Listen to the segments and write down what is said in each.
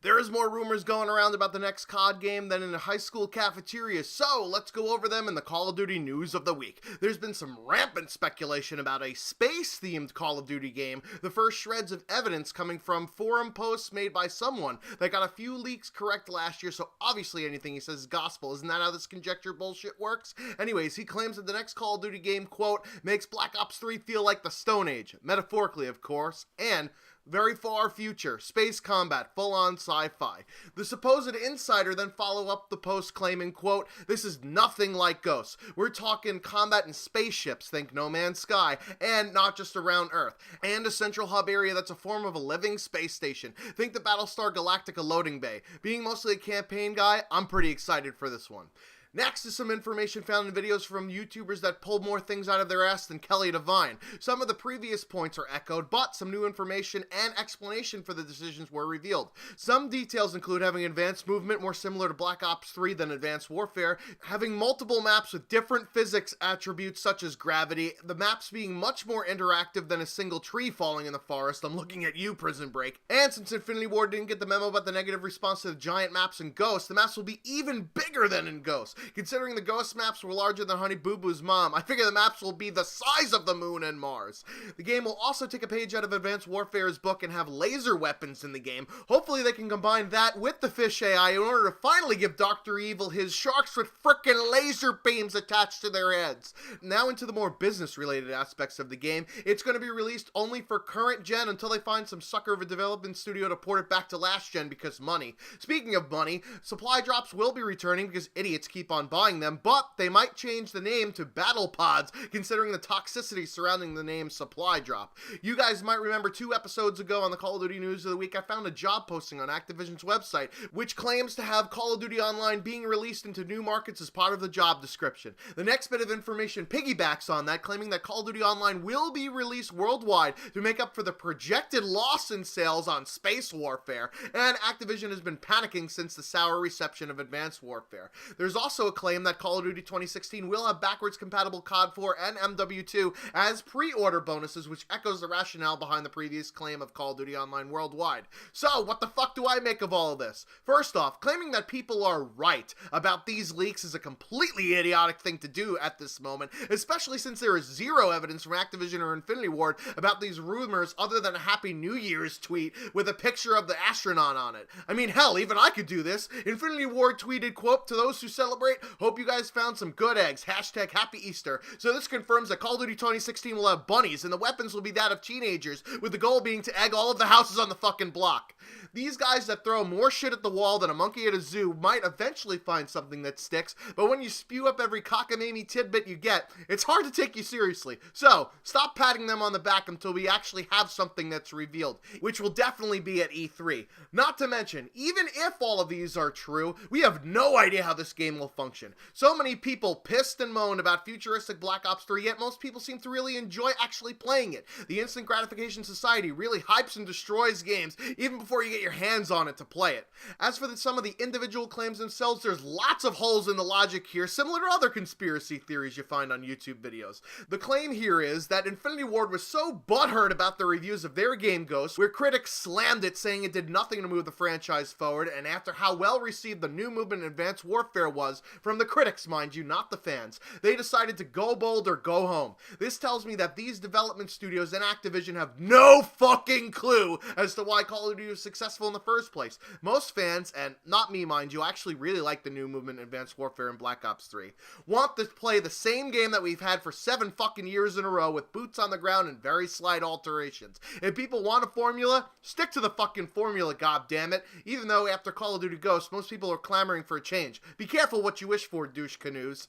There is more rumors going around about the next COD game than in a high school cafeteria, so let's go over them in the Call of Duty news of the week. There's been some rampant speculation about a space-themed Call of Duty game, the first shreds of evidence coming from forum posts made by someone that got a few leaks correct last year, so obviously anything he says is gospel. Isn't that how this conjecture bullshit works? Anyways, he claims that the next Call of Duty game, quote, makes Black Ops 3 feel like the Stone Age, metaphorically of course, and very far future, space combat, full-on sci-fi. The supposed insider then follow up the post claiming, quote, this is nothing like Ghosts. We're talking combat in spaceships, think No Man's Sky, and not just around Earth, and a central hub area that's a form of a living space station. Think the Battlestar Galactica loading bay. Being mostly a campaign guy, I'm pretty excited for this one. Next is some information found in videos from YouTubers that pull more things out of their ass than Kelly Devine. Some of the previous points are echoed, but some new information and explanation for the decisions were revealed. Some details include having advanced movement more similar to Black Ops 3 than Advanced Warfare, having multiple maps with different physics attributes such as gravity, the maps being much more interactive than a single tree falling in the forest. I'm looking at you, Prison Break. And since Infinity Ward didn't get the memo about the negative response to the giant maps in Ghost, the maps will be even bigger than in Ghost. Considering the Ghost maps were larger than Honey Boo Boo's mom, I figure the maps will be the size of the moon and Mars. The game will also take a page out of Advanced Warfare's book and have laser weapons in the game. Hopefully they can combine that with the fish AI in order to finally give Dr. Evil his sharks with frickin' laser beams attached to their heads. Now into the more business-related aspects of the game. It's going to be released only for current gen until they find some sucker of a development studio to port it back to last gen because money. Speaking of money, supply drops will be returning because idiots keep on buying them, but they might change the name to Battle Pods, considering the toxicity surrounding the name Supply Drop. You guys might remember 2 episodes ago on the Call of Duty News of the Week, I found a job posting on Activision's website, which claims to have Call of Duty Online being released into new markets as part of the job description. The next bit of information piggybacks on that, claiming that Call of Duty Online will be released worldwide to make up for the projected loss in sales on Space Warfare, and Activision has been panicking since the sour reception of Advanced Warfare. There's also a claim that Call of Duty 2016 will have backwards compatible CoD4 and MW2 as pre-order bonuses, which echoes the rationale behind the previous claim of Call of Duty Online worldwide. So, what the fuck do I make of all of this? First off, claiming that people are right about these leaks is a completely idiotic thing to do at this moment, especially since there is zero evidence from Activision or Infinity Ward about these rumors other than a Happy New Year's tweet with a picture of the astronaut on it. I mean, hell, even I could do this. Infinity Ward tweeted, quote, to those who celebrate, hope you guys found some good eggs, hashtag Happy Easter. So this confirms that Call of Duty 2016 will have bunnies, and the weapons will be that of teenagers, with the goal being to egg all of the houses on the fucking block. These guys that throw more shit at the wall than a monkey at a zoo might eventually find something that sticks, but when you spew up every cockamamie tidbit you get, it's hard to take you seriously. So, stop patting them on the back until we actually have something that's revealed, which will definitely be at E3. Not to mention, even if all of these are true, we have no idea how this game will function. So many people pissed and moaned about futuristic Black Ops 3, yet most people seem to really enjoy actually playing it. The instant gratification society really hypes and destroys games even before you get your hands on it to play it. As for some of the individual claims themselves, there's lots of holes in the logic here, similar to other conspiracy theories you find on YouTube videos. The claim here is that Infinity Ward was so butthurt about the reviews of their game Ghost, where critics slammed it saying it did nothing to move the franchise forward, and after how well received the new movement in Advanced Warfare was, from the critics mind you, not the fans, they decided to go bold or go home. This tells me that these development studios and Activision have no fucking clue as to why Call of Duty was successful in the first place. Most fans, and not me mind you, actually really like the new movement in Advanced Warfare and Black Ops 3. Want to play the same game that we've had for 7 fucking years in a row with boots on the ground and very slight alterations. If people want a formula, stick to the fucking formula, goddammit. Even though after Call of Duty Ghosts, most people are clamoring for a change. Be careful what you wish for, douche canoes.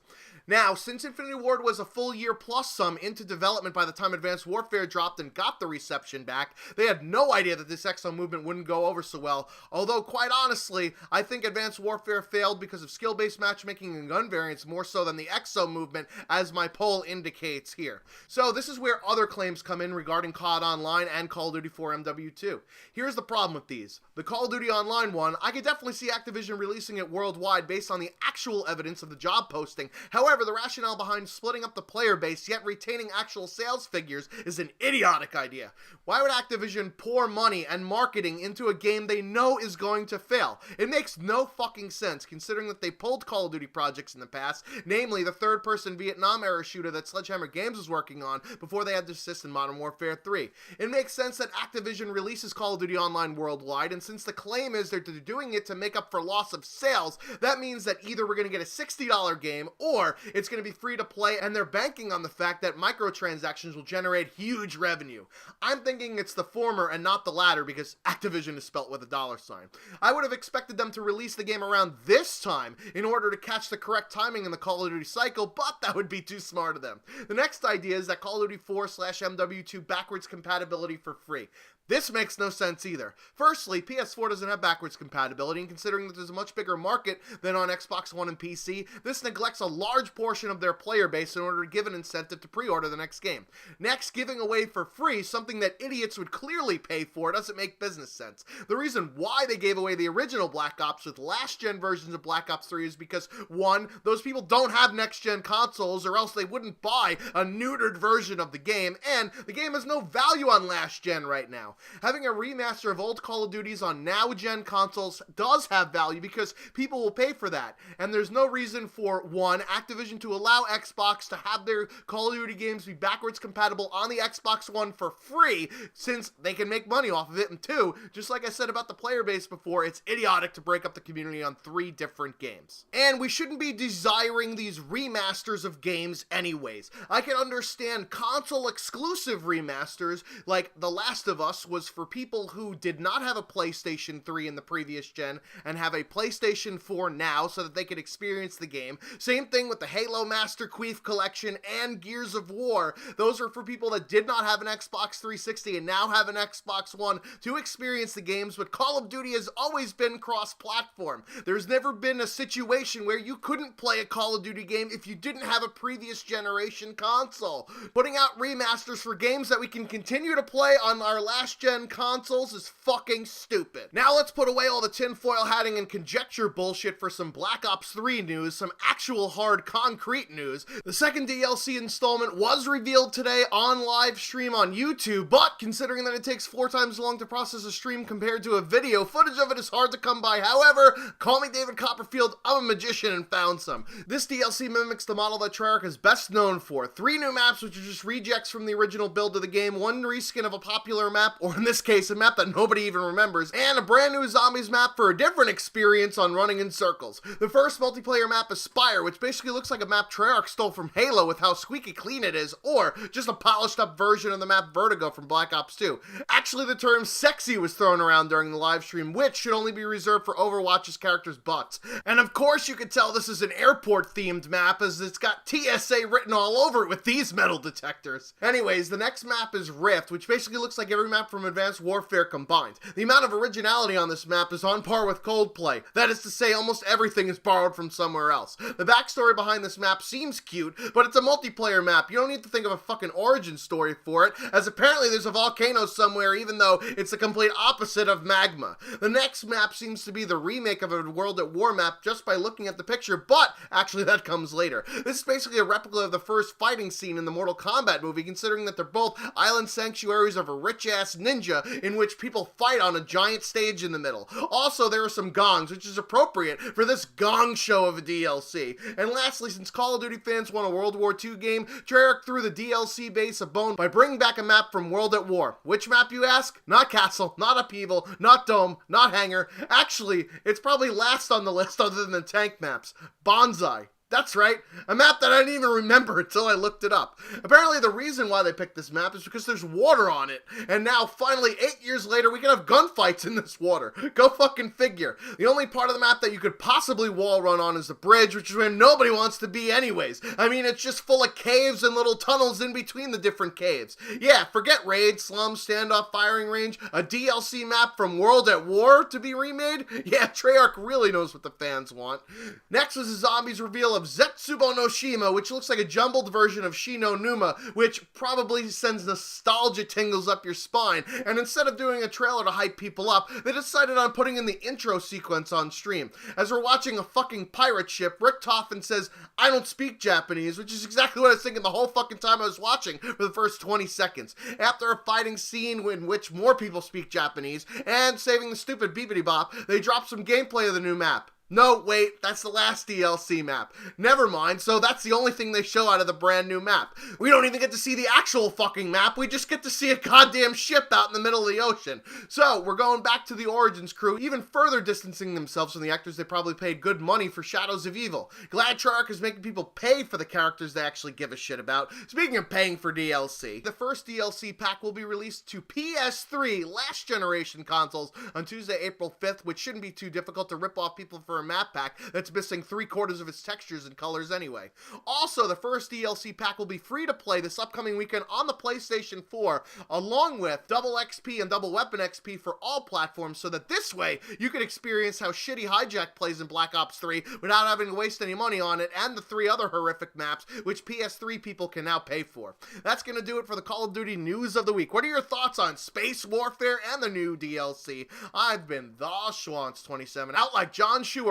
Now, since Infinity Ward was a full year plus some into development by the time Advanced Warfare dropped and got the reception back, they had no idea that this EXO movement wouldn't go over so well, although quite honestly, I think Advanced Warfare failed because of skill-based matchmaking and gun variants more so than the EXO movement, as my poll indicates here. So this is where other claims come in regarding COD Online and Call of Duty 4 MW2. Here's the problem with these. The Call of Duty Online one, I could definitely see Activision releasing it worldwide based on the actual visual evidence of the job posting. However, the rationale behind splitting up the player base yet retaining actual sales figures is an idiotic idea. Why would Activision pour money and marketing into a game they know is going to fail? It makes no fucking sense, considering that they pulled Call of Duty projects in the past, namely the third-person Vietnam-era shooter that Sledgehammer Games was working on before they had to assist in Modern Warfare 3. It makes sense that Activision releases Call of Duty Online worldwide, and since the claim is they're doing it to make up for loss of sales, that means that either we're going to get a $60 game, or it's going to be free to play, and they're banking on the fact that microtransactions will generate huge revenue. I'm thinking it's the former and not the latter, because Activision is spelt with a dollar sign. I would have expected them to release the game around this time in order to catch the correct timing in the Call of Duty cycle, but that would be too smart of them. The next idea is that Call of Duty 4/MW2 backwards compatibility for free. This makes no sense either. Firstly, PS4 doesn't have backwards compatibility, and considering that there's a much bigger market than on Xbox One and PC, this neglects a large portion of their player base in order to give an incentive to pre-order the next game. Next, giving away for free something that idiots would clearly pay for doesn't make business sense. The reason why they gave away the original Black Ops with last-gen versions of Black Ops 3 is because, one, those people don't have next-gen consoles, or else they wouldn't buy a neutered version of the game, and the game has no value on last-gen right now. Having a remaster of old Call of Duties on now-gen consoles does have value because people will pay for that, and there's no reason for, one, Activision to allow Xbox to have their Call of Duty games be backwards compatible on the Xbox One for free, since they can make money off of it, and two, just like I said about the player base before, it's idiotic to break up the community on 3 different games. And we shouldn't be desiring these remasters of games anyways. I can understand console-exclusive remasters, like The Last of Us was for people who did not have a PlayStation 3 in the previous gen and have a PlayStation 4 now so that they could experience the game. Same thing with the Halo Master Chief Collection and Gears of War. Those are for people that did not have an Xbox 360 and now have an Xbox One to experience the games, but Call of Duty has always been cross-platform. There's never been a situation where you couldn't play a Call of Duty game if you didn't have a previous generation console. Putting out remasters for games that we can continue to play on our last-gen consoles is fucking stupid. Now let's put away all the tinfoil hatting and conjecture bullshit for some Black Ops 3 news, some actual hard concrete news. The second DLC installment was revealed today on live stream on YouTube, but considering that it takes 4 times as long to process a stream compared to a video, footage of it is hard to come by. However, call me David Copperfield, I'm a magician and found some. This DLC mimics the model that Treyarch is best known for. 3 new maps which are just rejects from the original build of the game, 1 reskin of a popular map, or in this case a map that nobody even remembers, and a brand new zombies map for a different experience on running in circles. The first multiplayer map is Spire, which basically looks like a map Treyarch stole from Halo with how squeaky clean it is, or just a polished up version of the map Vertigo from Black Ops 2. Actually, the term sexy was thrown around during the live stream, which should only be reserved for Overwatch's characters' butts. And of course you could tell this is an airport themed map, as it's got TSA written all over it with these metal detectors. Anyways, the next map is Rift, which basically looks like every map from Advanced Warfare combined. The amount of originality on this map is on par with Coldplay. That is to say, almost everything is borrowed from somewhere else. The backstory behind this map seems cute, but it's a multiplayer map. You don't need to think of a fucking origin story for it, as apparently there's a volcano somewhere, even though it's the complete opposite of magma. The next map seems to be the remake of a World at War map just by looking at the picture, but actually that comes later. This is basically a replica of the first fighting scene in the Mortal Kombat movie, considering that they're both island sanctuaries of a rich-ass ninja in which people fight on a giant stage in the middle. Also, there are some gongs, which is appropriate for this gong show of a DLC. And lastly, since Call of Duty fans want a World War II game, Treyarch threw the DLC base a bone by bringing back a map from World at War. Which map, you ask? Not Castle, not Upheaval, not Dome, not Hangar. Actually, it's probably last on the list other than the tank maps. Bonsai. That's right, a map that I didn't even remember until I looked it up. Apparently the reason why they picked this map is because there's water on it, and now finally 8 years later we can have gunfights in this water. Go fucking figure. The only part of the map that you could possibly wall run on is the bridge, which is where nobody wants to be anyways. I mean, it's just full of caves and little tunnels in between the different caves. Yeah, forget raid, slums, standoff, firing range, a DLC map from World at War to be remade? Yeah, Treyarch really knows what the fans want. Next was the zombies reveal of Zetsubo no Shima, which looks like a jumbled version of Shi no Numa, which probably sends nostalgia tingles up your spine, and instead of doing a trailer to hype people up, they decided on putting in the intro sequence on stream. As we're watching a fucking pirate ship, Rick Toffin says, "I don't speak Japanese," which is exactly what I was thinking the whole fucking time I was watching for the first 20 seconds. After a fighting scene in which more people speak Japanese, and saving the stupid beepity bop, they drop some gameplay of the new map. No, wait, that's the last DLC map. Never mind, so that's the only thing they show out of the brand new map. We don't even get to see the actual fucking map, we just get to see a goddamn ship out in the middle of the ocean. So, we're going back to the Origins crew, even further distancing themselves from the actors they probably paid good money for Shadows of Evil. Glad Treyarch is making people pay for the characters they actually give a shit about. Speaking of paying for DLC, the first DLC pack will be released to PS3 last generation consoles on Tuesday, April 5th, which shouldn't be too difficult to rip off people for a map pack that's missing 3/4 of its textures and colors anyway. Also, the first DLC pack will be free to play this upcoming weekend on the PlayStation 4, along with double XP and double weapon XP for all platforms, so that this way you can experience how shitty Hijack plays in Black Ops 3 without having to waste any money on it, and the 3 other horrific maps which PS3 people can now pay for. That's gonna do it for the Call of Duty news of the week. What are your thoughts on Space Warfare and the new DLC? I've been the Schwantz27, out like John Schuerholz.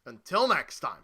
Until next time.